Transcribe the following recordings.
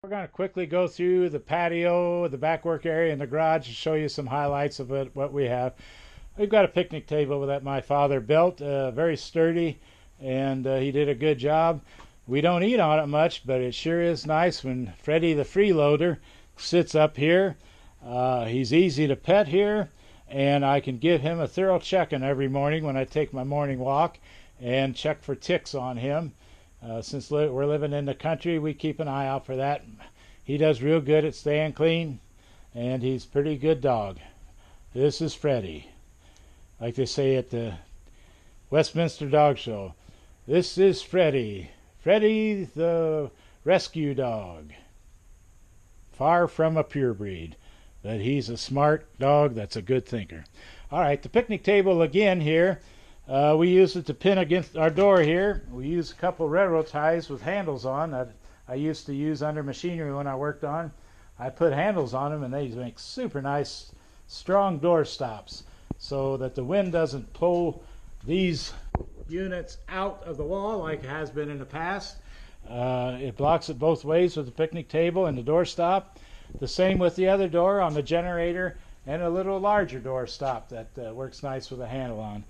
We're going to quickly go through the patio, the back work area, and the garage to show you some highlights of what we have. We've got a picnic table that my father built, very sturdy, and he did a good job. We don't eat on it much, but it sure is nice when Freddie the freeloader sits up here. He's easy to pet here, and I can give him a thorough checking every morning when I take my morning walk and check for ticks on him. Since we're living in the country, we keep an eye out for that. He does real good at staying clean, and he's a pretty good dog. This is Freddie. Like they say at the Westminster Dog Show, this is Freddie. Freddie the rescue dog. Far from a pure breed, but he's a smart dog that's a good thinker. All right, the picnic table again here. We use it to pin against our door here. We use a couple railroad ties with handles on that I used to use under machinery when I worked on. I put handles on them, and they make super nice, strong door stops so that the wind doesn't pull these units out of the wall like it has been in the past. It blocks it both ways with the picnic table and the door stop. The same with the other door on the generator and a little larger door stop that works nice with a handle on.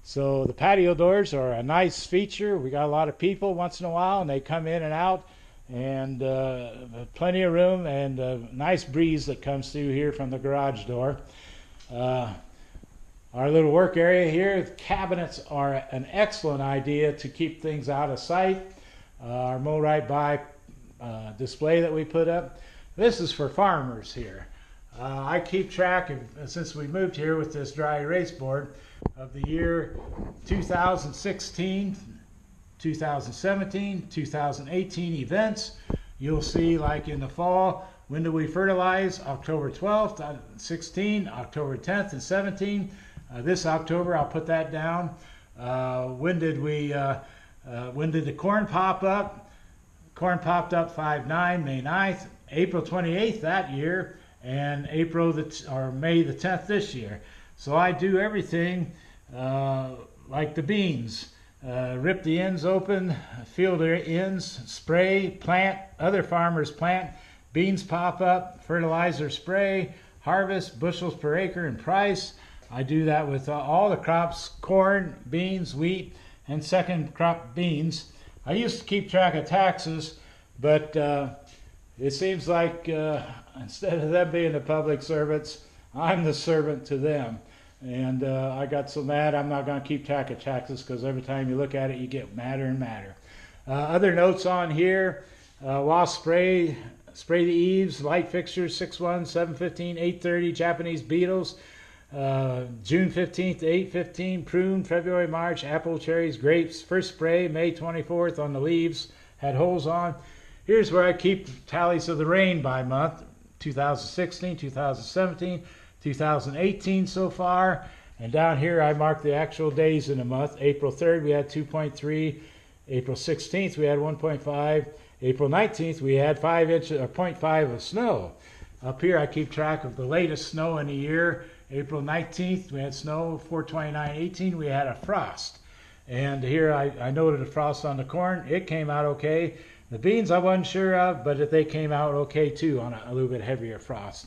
So the patio doors are a nice feature. We got a lot of people once in a while, and they come in and out, and plenty of room and a nice breeze that comes through here from the garage door. Our little work area here, the cabinets are an excellent idea to keep things out of sight. Our mow right by display that we put up. This is for farmers here. I keep track of, since we moved here with this dry erase board, of the year 2016, 2017, 2018 events. You'll see, like in the fall, when do we fertilize? October 12th, 16, October 10th and 17. This October, I'll put that down. When did the corn pop up? Corn popped up 5/9, May 9th, April 28th that year, and May the 10th this year. So I do everything like the beans. Rip the ends open, fill the ends, spray, plant, other farmers plant, beans pop up, fertilizer spray, harvest, bushels per acre and price. I do that with all the crops, corn, beans, wheat, and second crop beans. I used to keep track of taxes, but it seems like instead of them being the public servants, I'm the servant to them. And I got so mad I'm not going to keep track of taxes, because every time you look at it you get madder and madder. Other notes on here, wasp spray, spray the eaves, light fixtures, 6/1, 7/15, 8/30, Japanese beetles, June 15th to 8/15, prune, February, March, apple, cherries, grapes, first spray, May 24th on the leaves, had holes on. Here's where I keep tallies of the rain by month, 2016, 2017, 2018 so far, and down here I mark the actual days in a month. April 3rd we had 2.3, April 16th we had 1.5, April 19th we had 5 inches or 0.5 of snow. Up here I keep track of the latest snow in a year. April 19th we had snow, 4/29/18 we had a frost. And here I noted a frost on the corn. It came out okay. The beans I wasn't sure of, but they came out okay too on a little bit heavier frost.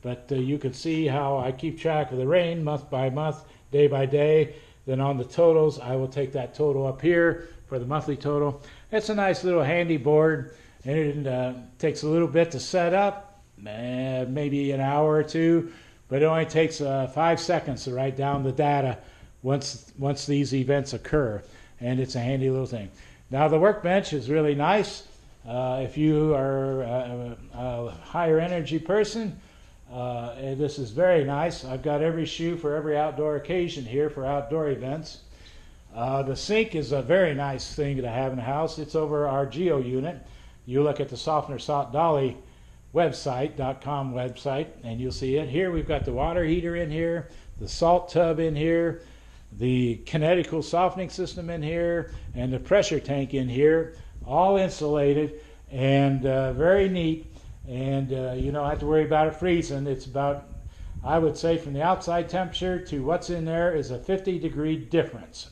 But you can see how I keep track of the rain month by month, day by day. Then on the totals, I will take that total up here for the monthly total. It's a nice little handy board, and it takes a little bit to set up, maybe an hour or two, but it only takes 5 seconds to write down the data once these events occur, and it's a handy little thing. Now the workbench is really nice. If you are a higher energy person, and this is very nice. I've got every shoe for every outdoor occasion here for outdoor events. The sink is a very nice thing to have in the house. It's over our Geo unit. You look at the Softener Salt Dolly website.com website, and you'll see it. Here we've got the water heater in here, the salt tub in here, the kinetical softening system in here, and the pressure tank in here, all insulated and very neat. And you don't have to worry about it freezing. It's about, I would say, from the outside temperature to what's in there is a 50-degree difference.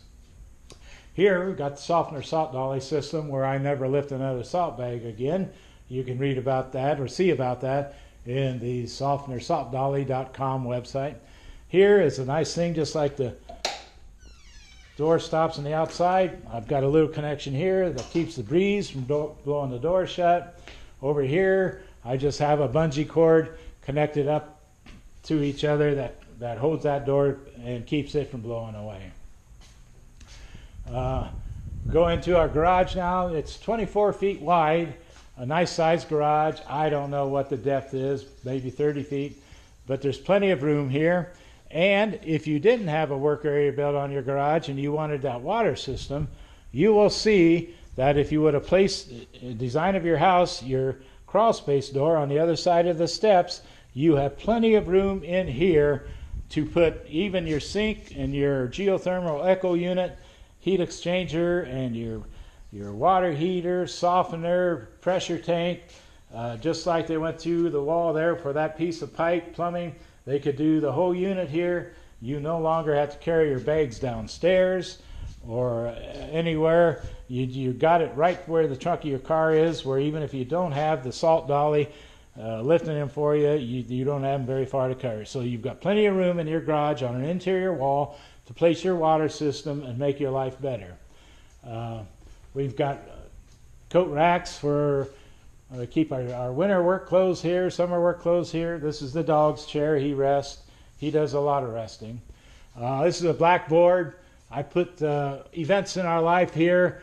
Here we've got the Softener Salt Dolly system, where I never lift another salt bag again. You can read about that or see about that in the softenersaltdolly.com website. Here is a nice thing, just like the door stops on the outside. I've got a little connection here that keeps the breeze from blowing the door shut. Over here, I just have a bungee cord connected up to each other that holds that door and keeps it from blowing away. Go into our garage now. It's 24 feet wide, a nice sized garage. I don't know what the depth is, maybe 30 feet, but there's plenty of room here. And if you didn't have a work area built on your garage and you wanted that water system, you will see that if you would have placed the design of your house, your crawl space door on the other side of the steps, you have plenty of room in here to put even your sink and your geothermal echo unit, heat exchanger, and your water heater, softener, pressure tank. Just like they went through the wall there for that piece of pipe plumbing, they could do the whole unit here. You no longer have to carry your bags downstairs or anywhere. You got it right where the trunk of your car is, where even if you don't have the salt dolly lifting them for you, you don't have them very far to carry. So you've got plenty of room in your garage on an interior wall to place your water system and make your life better. We've got coat racks for keep our winter work clothes here, summer work clothes here. This is the dog's chair. He rests. He does a lot of resting. This is a blackboard. I put events in our life here.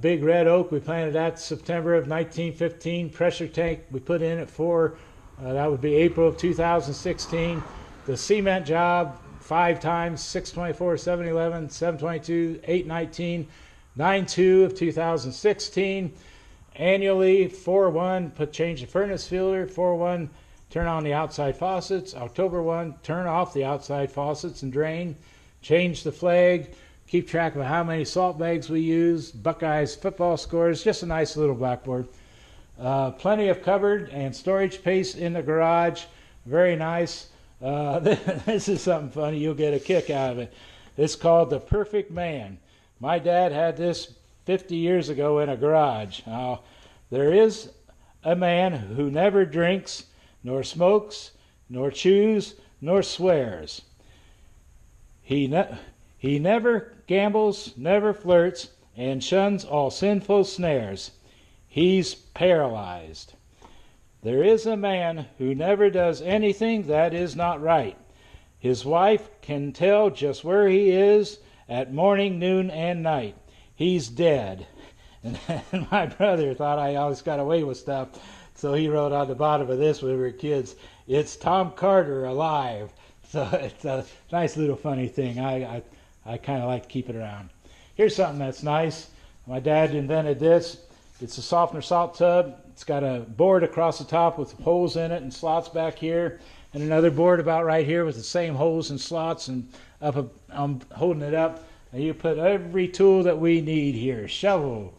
Big red oak, we planted that September of 1915. Pressure tank we put in at that would be April of 2016. The cement job, 5 times, 624, 711, 722, 819, 92 of 2016. Annually, 4/1, change the furnace filter, 4/1, turn on the outside faucets, October 1, turn off the outside faucets and drain, change the flag, keep track of how many salt bags we use, Buckeyes football scores, just a nice little blackboard. Plenty of cupboard and storage space in the garage, very nice. This is something funny, you'll get a kick out of it. It's called the Perfect Man. My dad had this 50 years ago in a garage. Now, there is a man who never drinks, nor smokes, nor chews, nor swears. He never gambles, never flirts, and shuns all sinful snares. He's paralyzed. There is a man who never does anything that is not right. His wife can tell just where he is at morning, noon, and night. He's dead. And my brother thought I always got away with stuff, so he wrote on the bottom of this when we were kids, "It's Tom Carter alive." So it's a nice little funny thing. I kind of like to keep it around. Here's something that's nice. My dad invented this. It's a softener salt tub. It's got a board across the top with holes in it and slots back here, and another board about right here with the same holes and slots, and I'm holding it up. And you put every tool that we need here: shovel,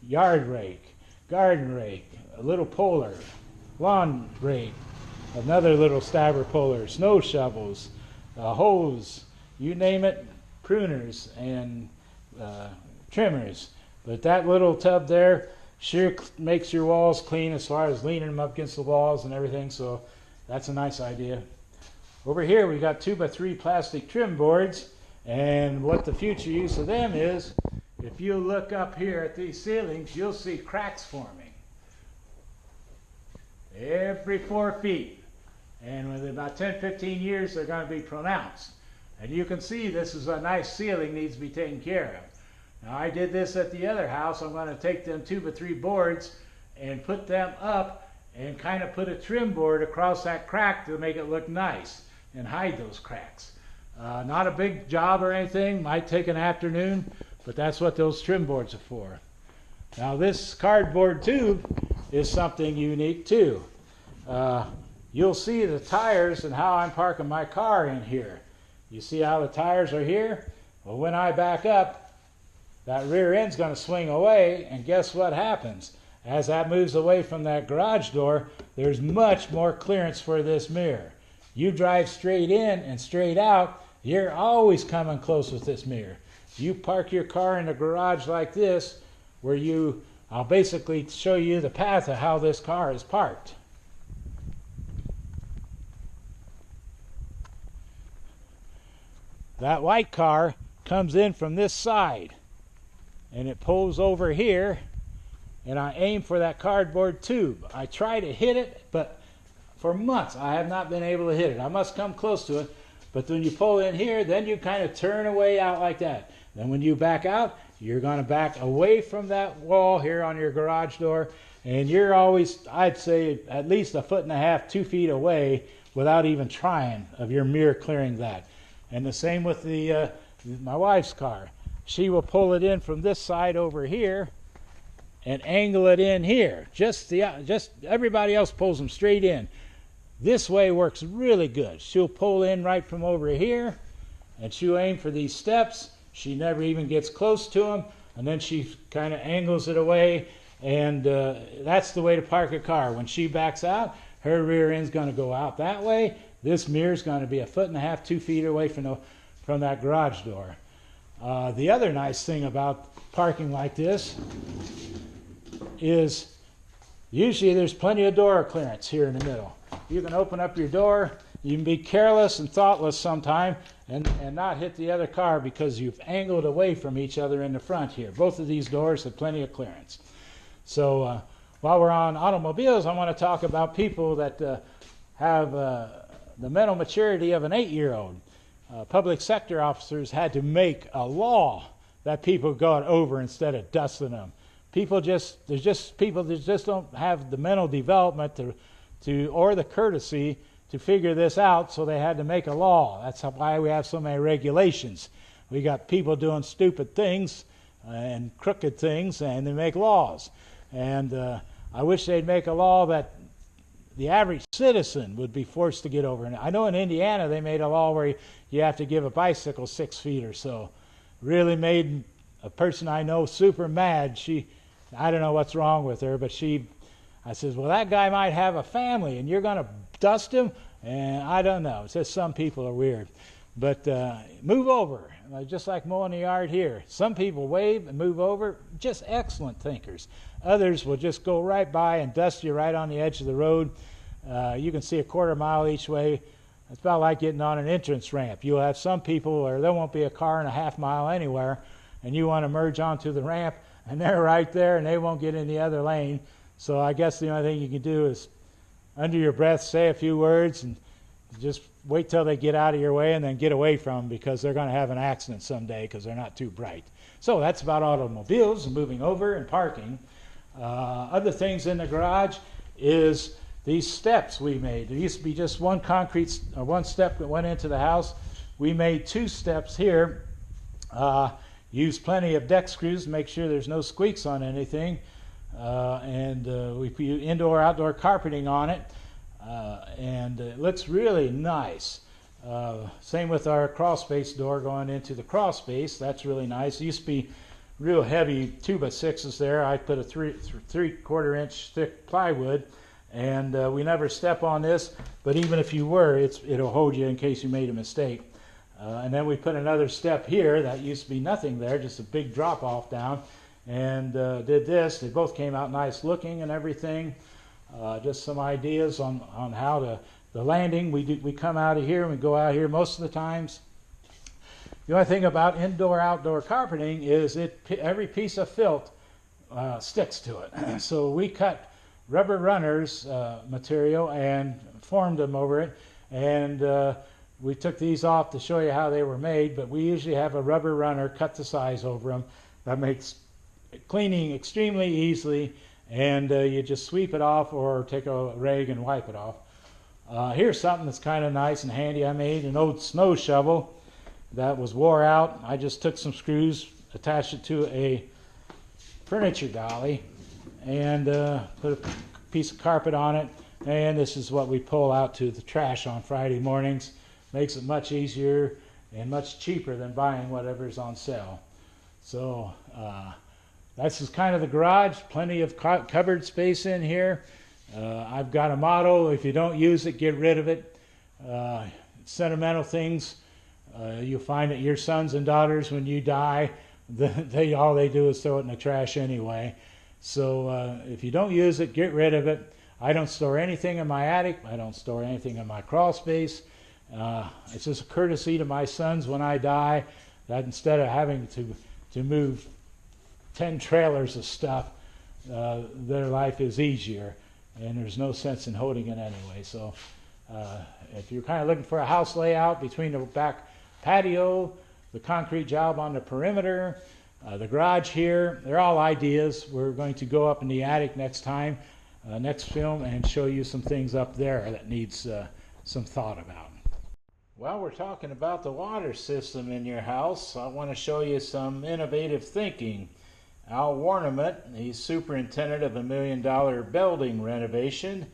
yard rake, garden rake, a little puller, lawn rake, another little stabber puller, snow shovels, a hose, you name it, pruners and trimmers. But that little tub there sure makes your walls clean as far as leaning them up against the walls and everything, so that's a nice idea. Over here we got 2x3 plastic trim boards, and what the future use of them is, if you look up here at these ceilings, you'll see cracks forming every 4 feet, and within about 10-15 years they're going to be pronounced. And you can see this is a nice ceiling, needs to be taken care of. Now I did this at the other house. I'm going to take them 2x3 boards and put them up and kind of put a trim board across that crack to make it look nice and hide those cracks. Not a big job or anything, might take an afternoon, but that's what those trim boards are for. Now this cardboard tube is something unique too. You'll see the tires and how I'm parking my car in here. You see how the tires are here? Well, when I back up, that rear end's going to swing away, and guess what happens? As that moves away from that garage door, there's much more clearance for this mirror. You drive straight in and straight out, you're always coming close with this mirror. You park your car in a garage like this, where you I'll basically show you the path of how this car is parked. That white car comes in from this side, and it pulls over here, and I aim for that cardboard tube. I try to hit it, but for months I have not been able to hit it. I must come close to it, but when you pull in here, then you kind of turn away out like that. Then when you back out, you're going to back away from that wall here on your garage door, and you're always, I'd say, at least 1.5 feet, 2 feet away without even trying of your mirror clearing that. And the same with my wife's car. She will pull it in from this side over here and angle it in here. Just everybody else pulls them straight in. This way works really good. She'll pull in right from over here, and she'll aim for these steps. She never even gets close to them, and then she kind of angles it away, and that's the way to park a car. When she backs out, her rear end's going to go out that way. This mirror's going to be 1.5 feet, 2 feet away from that garage door. The other nice thing about parking like this is usually there's plenty of door clearance here in the middle. You can open up your door. You can be careless and thoughtless sometime and not hit the other car because you've angled away from each other in the front here. Both of these doors have plenty of clearance. So while we're on automobiles, I want to talk about people that have the mental maturity of an 8-year-old. Public sector officers had to make a law that people got over instead of dusting them. There's just people that just don't have the mental development or the courtesy to figure this out, so they had to make a law. That's why we have so many regulations. We got people doing stupid things and crooked things, and they make laws. And I wish they'd make a law that the average citizen would be forced to get over. And I know in Indiana they made a law where you have to give a bicycle 6 feet or so. Really made a person I know super mad. I don't know what's wrong with her, but I says, well, that guy might have a family and you're going to dust him? And I don't know. It's just some people are weird. But move over, just like mowing the yard here. Some people wave and move over, just excellent thinkers. Others will just go right by and dust you right on the edge of the road. You can see 1/4 mile each way. It's about like getting on an entrance ramp. You'll have some people where there won't be a car in 1/2 mile anywhere, and you want to merge onto the ramp, and they're right there, and they won't get in the other lane. So I guess the only thing you can do is, under your breath, say a few words and just wait till they get out of your way and then get away from them, because they're going to have an accident someday because they're not too bright. So that's about automobiles and moving over and parking. Other things in the garage is these steps we made. There used to be just one step that went into the house. We made 2 steps here. Used plenty of deck screws to make sure there's no squeaks on anything. We put indoor-outdoor carpeting on it, and it looks really nice. Same with our crawl space door going into the crawl space. That's really nice. It used to be real heavy 2x6s there. I put a 3/4 inch thick plywood, and we never step on this, but even if you were, it'll hold you in case you made a mistake. And then we put another step here. That used to be nothing there, just a big drop off down, and did this. They both came out nice looking and everything. Just some ideas on how the landing. We come out of here and we go out here most of the times. The only thing about indoor-outdoor carpeting is every piece of filth sticks to it. So we cut rubber runners material and formed them over it, and we took these off to show you how they were made, but we usually have a rubber runner cut to size over them. That makes cleaning extremely easily, and you just sweep it off or take a rag and wipe it off. Here's something that's kind of nice and handy. I made an old snow shovel that was wore out. I just took some screws, attached it to a furniture dolly, and put a piece of carpet on it, and this is what we pull out to the trash on Friday mornings. Makes it much easier and much cheaper than buying whatever's on sale. So this is kind of the garage. Plenty of cupboard space in here. I've got a motto: if you don't use it, get rid of it. Sentimental things, you'll find that your sons and daughters, when you die, all they do is throw it in the trash anyway. So if you don't use it, get rid of it. I don't store anything in my attic. I don't store anything in my crawl space. It's just a courtesy to my sons when I die, that instead of having to move 10 trailers of stuff, their life is easier, and there's no sense in holding it anyway. So if you're kind of looking for a house layout between the back patio, the concrete job on the perimeter, the garage here, they're all ideas. We're going to go up in the attic next time, next film, and show you some things up there that needs some thought about. While we're talking about the water system in your house, I want to show you some innovative thinking. Al Warnament, he's superintendent of $1 million building renovation,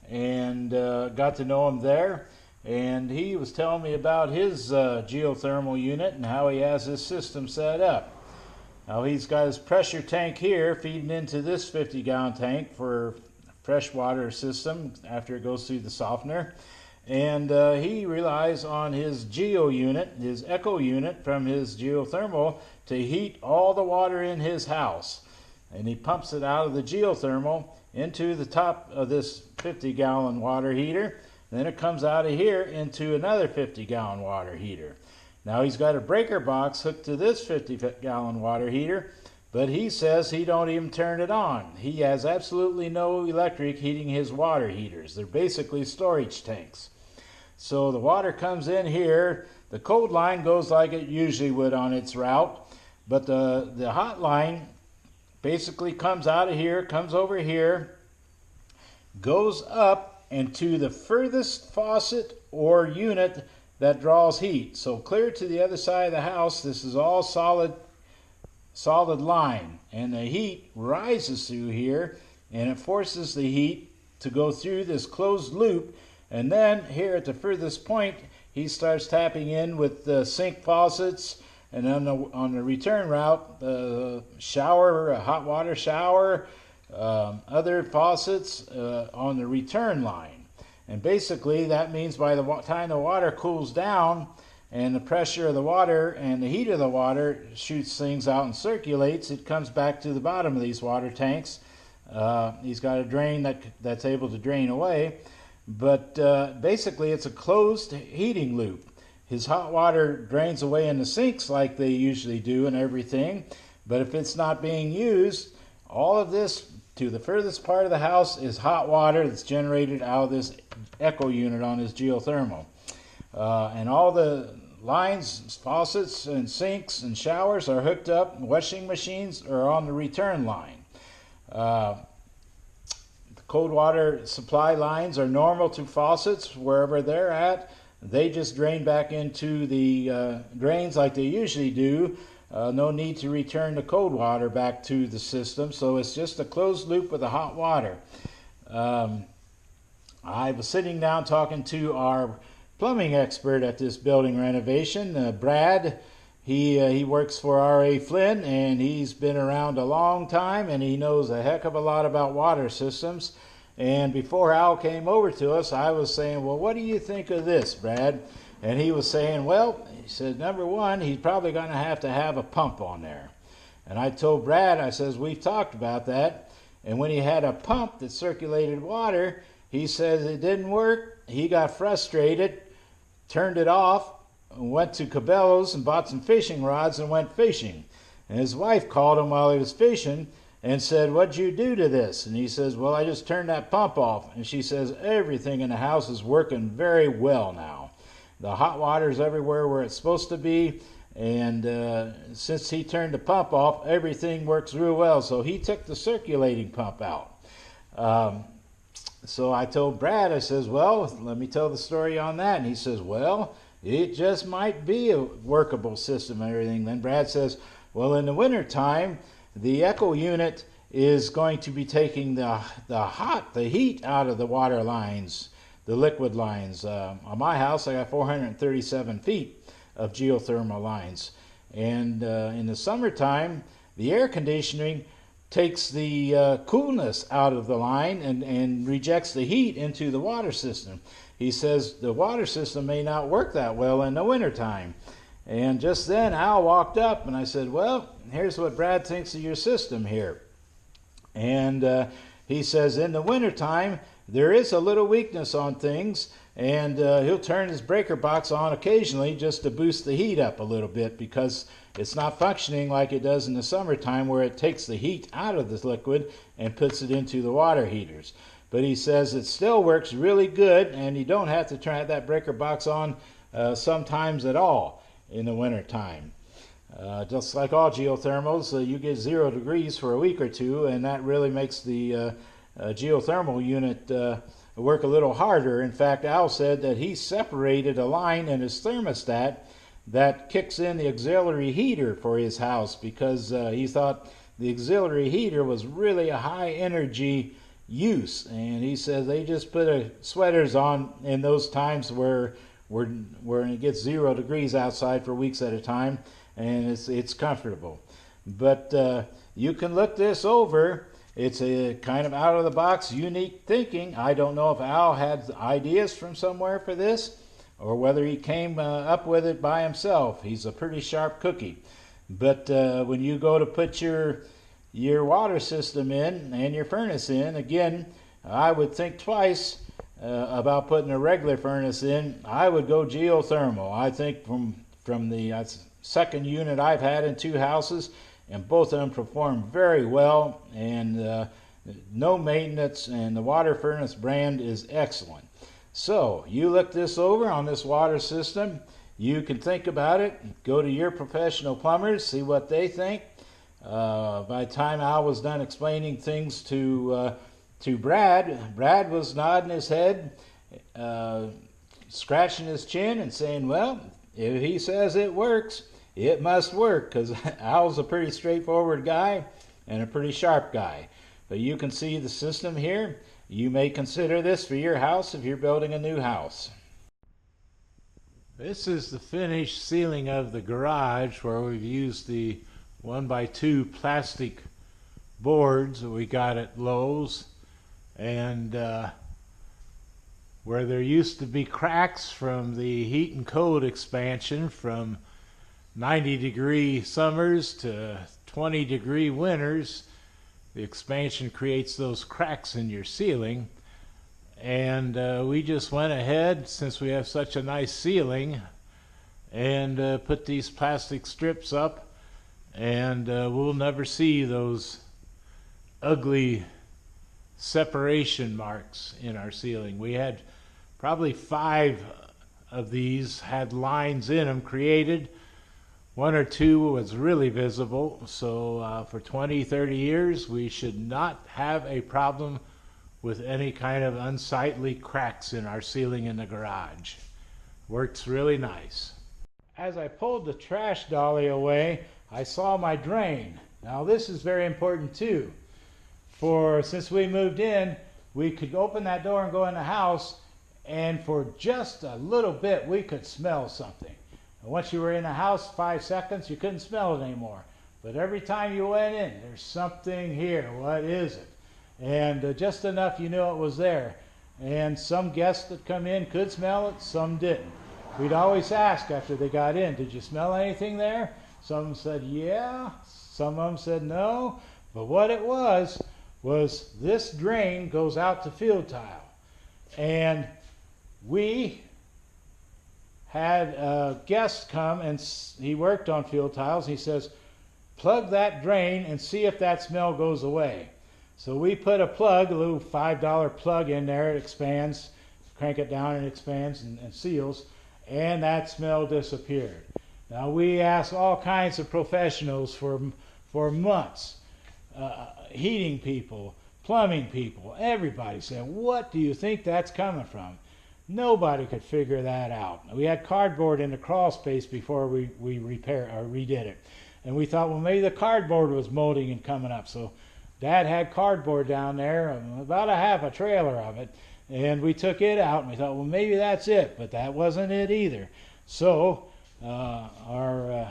and got to know him there. And he was telling me about his geothermal unit and how he has his system set up. Now he's got his pressure tank here feeding into this 50-gallon tank for freshwater system after it goes through the softener. And he relies on his geo unit, his echo unit from his geothermal, to heat all the water in his house. And he pumps it out of the geothermal into the top of this 50-gallon water heater. Then it comes out of here into another 50-gallon water heater. Now he's got a breaker box hooked to this 50-gallon water heater, but he says he don't even turn it on. He has absolutely no electric heating his water heaters. They're basically storage tanks. So the water comes in here. The cold line goes like it usually would on its route, but the hot line basically comes out of here, comes over here, goes up into the furthest faucet or unit that draws heat. So clear to the other side of the house, this is all solid line, and the heat rises through here, and it forces the heat to go through this closed loop. And then here at the furthest point, he starts tapping in with the sink faucets, and on the return route, shower, a hot water shower, other faucets on the return line. And basically that means by the time the water cools down and the pressure of the water and the heat of the water shoots things out and circulates, it comes back to the bottom of these water tanks. He's got a drain that's able to drain away, but basically it's a closed heating loop. His hot water drains away in the sinks like they usually do and everything, but if it's not being used, all of this to the furthest part of the house is hot water that's generated out of this echo unit on his geothermal. And all the lines, faucets, and sinks and showers are hooked up. Washing machines are on the return line. The cold water supply lines are normal to faucets wherever they're at. They just drain back into the drains like they usually do. No need to return the cold water back to the system, so it's just a closed loop with the hot water. I was sitting down talking to our plumbing expert at this building renovation, Brad. He works for R.A. Flynn, and he's been around a long time, and he knows a heck of a lot about water systems. And before Al came over to us, I was saying, well, what do you think of this, Brad? And he was saying, well, he said, number one, he's probably going to have a pump on there. And I told Brad, I says, we've talked about that. And when he had a pump that circulated water, he says it didn't work. He got frustrated, turned it off, went to Cabela's and bought some fishing rods and went fishing. And his wife called him while he was fishing and said, what'd you do to this? And he says, well, I just turned that pump off. And she says, everything in the house is working very well now. The hot water is everywhere where it's supposed to be, and since he turned the pump off, everything works real well. So he took the circulating pump out. So I told Brad, I says, well, let me tell the story on that. And he says, well, it just might be a workable system and everything. Then Brad says, well, in the wintertime, the echo unit is going to be taking the heat out of the water lines, the liquid lines. On my house, I got 437 feet of geothermal lines. And in the summertime, the air conditioning takes the coolness out of the line and rejects the heat into the water system. He says the water system may not work that well in the wintertime. And just then Al walked up and I said, well, here's what Brad thinks of your system here. And he says in the wintertime, there is a little weakness on things, and he'll turn his breaker box on occasionally just to boost the heat up a little bit, because it's not functioning like it does in the summertime, where it takes the heat out of this liquid and puts it into the water heaters. But he says it still works really good, and you don't have to turn that breaker box on sometimes at all in the wintertime. Just like all geothermals, you get 0 degrees for a week or two, and that really makes the geothermal unit work a little harder. In fact, Al said that he separated a line in his thermostat that kicks in the auxiliary heater for his house, because he thought the auxiliary heater was really a high energy use, and he says they just put sweaters on in those times where it gets 0 degrees outside for weeks at a time, and it's comfortable. But you can look this over. It's a kind of out of the box, unique thinking. I don't know if Al had ideas from somewhere for this, or whether he came up with it by himself. He's a pretty sharp cookie. But when you go to put your water system in and your furnace in, again, I would think twice about putting a regular furnace in. I would go geothermal. I think from the second unit I've had in 2 houses, and both of them perform very well, and no maintenance, and the water furnace brand is excellent. So you look this over on this water system. You can think about it. Go to your professional plumbers, see what they think. By the time Al was done explaining things to Brad was nodding his head, scratching his chin and saying, well, if he says it works, it must work, because Al's a pretty straightforward guy and a pretty sharp guy. But you can see the system here. You may consider this for your house if you're building a new house. This is the finished ceiling of the garage, where we've used the 1x2 plastic boards that we got at Lowe's, and where there used to be cracks from the heat and cold expansion from 90-degree summers to 20-degree winters. The expansion creates those cracks in your ceiling, and we just went ahead, since we have such a nice ceiling, and put these plastic strips up, and we'll never see those ugly separation marks in our ceiling. We had probably 5 of these had lines in them created. 1 or 2 was really visible, so for 20-30 years we should not have a problem with any kind of unsightly cracks in our ceiling in the garage. Works really nice. As I pulled the trash dolly away, I saw my drain. Now this is very important too. Since we moved in, we could open that door and go in the house, and for just a little bit we could smell something. And once you were in the house 5 seconds, you couldn't smell it anymore. But every time you went in, there's something here. What is it? And just enough you knew it was there. And some guests that come in could smell it, some didn't. We'd always ask after they got in, did you smell anything there? Some of them said yeah, some of them said no. But what it was this drain goes out to field tile. And we had a guest come, and he worked on field tiles. He says, plug that drain and see if that smell goes away. So we put a plug, a little $5 plug in there. It expands, crank it down and it expands and seals, and that smell disappeared. Now we asked all kinds of professionals for months, heating people, plumbing people, everybody said, what do you think that's coming from? Nobody could figure that out. We had cardboard in the crawl space before we redid it. And we thought, well, maybe the cardboard was molding and coming up. So Dad had cardboard down there, about a half a trailer of it. And we took it out, and we thought, well, maybe that's it. But that wasn't it either. So our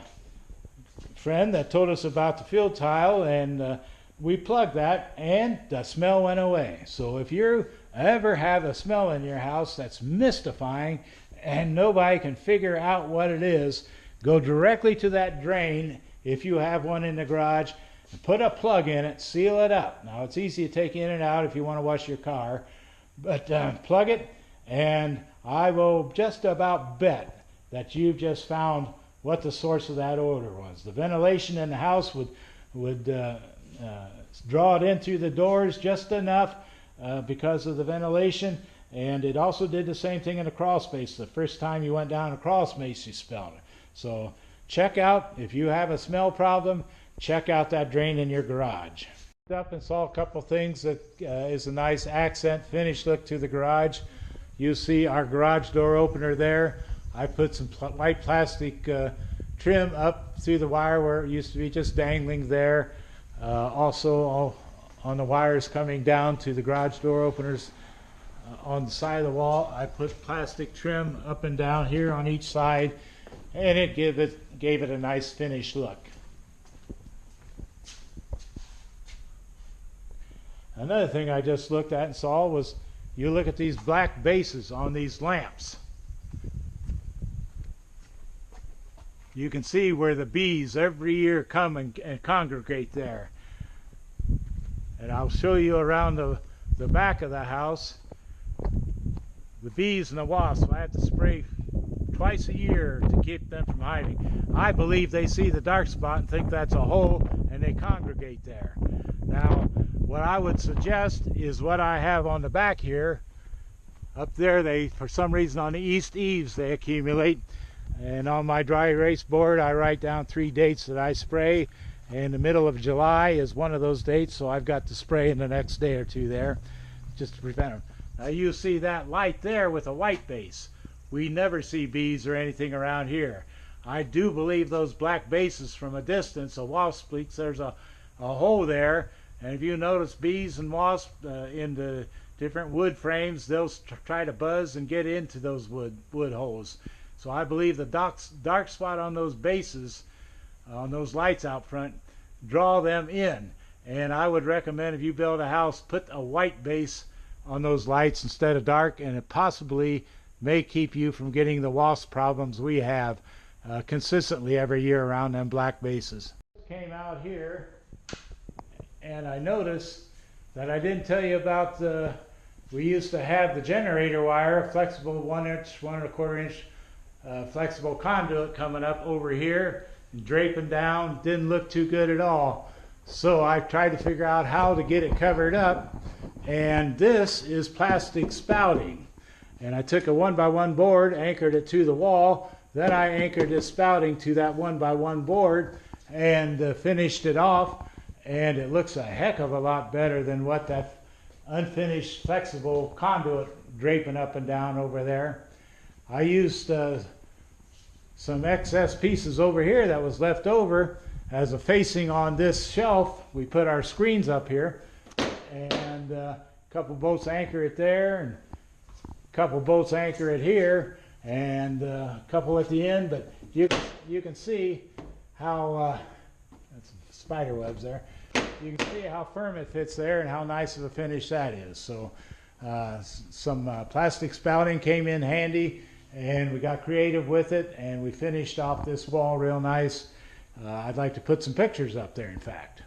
friend that told us about the field tile, and we plugged that, and the smell went away. So if you ever have a smell in your house that's mystifying and nobody can figure out what it is, go directly to that drain if you have one in the garage Put a plug in it, seal it up. Now it's easy to take in and out if you want to wash your car, but plug it, and I will just about bet that you've just found what the source of that odor was. The ventilation in the house would draw it in through the doors just enough because of the ventilation, and it also did the same thing in the crawl space. The first time you went down a crawl space, you smelled it. So check out, if you have a smell problem, check out that drain in your garage. Up and saw a couple things that is a nice accent finish look to the garage. You see our garage door opener there. I put some white plastic trim up through the wire where it used to be just dangling there. Also on the wires coming down to the garage door openers on the side of the wall, I put plastic trim up and down here on each side, and it gave it a nice finished look. Another thing I just looked at and saw was, you look at these black bases on these lamps. You can see where the bees every year come and congregate there. And I'll show you around the back of the house. The bees and the wasps, I have to spray twice a year to keep them from hiding. I believe they see the dark spot and think that's a hole, and they congregate there. Now, what I would suggest is what I have on the back here. Up there, they, for some reason, on the east eaves, they accumulate. And on my dry erase board, I write down 3 dates that I spray. And the middle of July is one of those dates, so I've got to spray in the next day or two there, just to prevent them. Now you see that light there with a white base. We never see bees or anything around here. I do believe those black bases from a distance, a wasp leaks, there's a hole there. And if you notice bees and wasps in the different wood frames, they'll try to buzz and get into those wood holes. So I believe the dark spot on those bases, on those lights out front, draw them in. And I would recommend, if you build a house, put a white base on those lights instead of dark, and it possibly may keep you from getting the wasp problems we have consistently every year around them black bases. Came out here, and I noticed that I didn't tell you about we used to have the generator wire, flexible 1 inch, 1 1/4 inch flexible conduit coming up over here and draping down. Didn't look too good at all. So I tried to figure out how to get it covered up, and this is plastic spouting. And I took a 1x1 board, anchored it to the wall, then I anchored this spouting to that 1x1 board and finished it off. And it looks a heck of a lot better than what that unfinished flexible conduit draping up and down over there. I used some excess pieces over here that was left over as a facing on this shelf. We put our screens up here, and a couple bolts anchor it there, and a couple bolts anchor it here, and a couple at the end. But you can see how that's spider webs there. You can see how firm it fits there and how nice of a finish that is. So some plastic spouting came in handy, and we got creative with it, and we finished off this wall real nice. I'd like to put some pictures up there, in fact.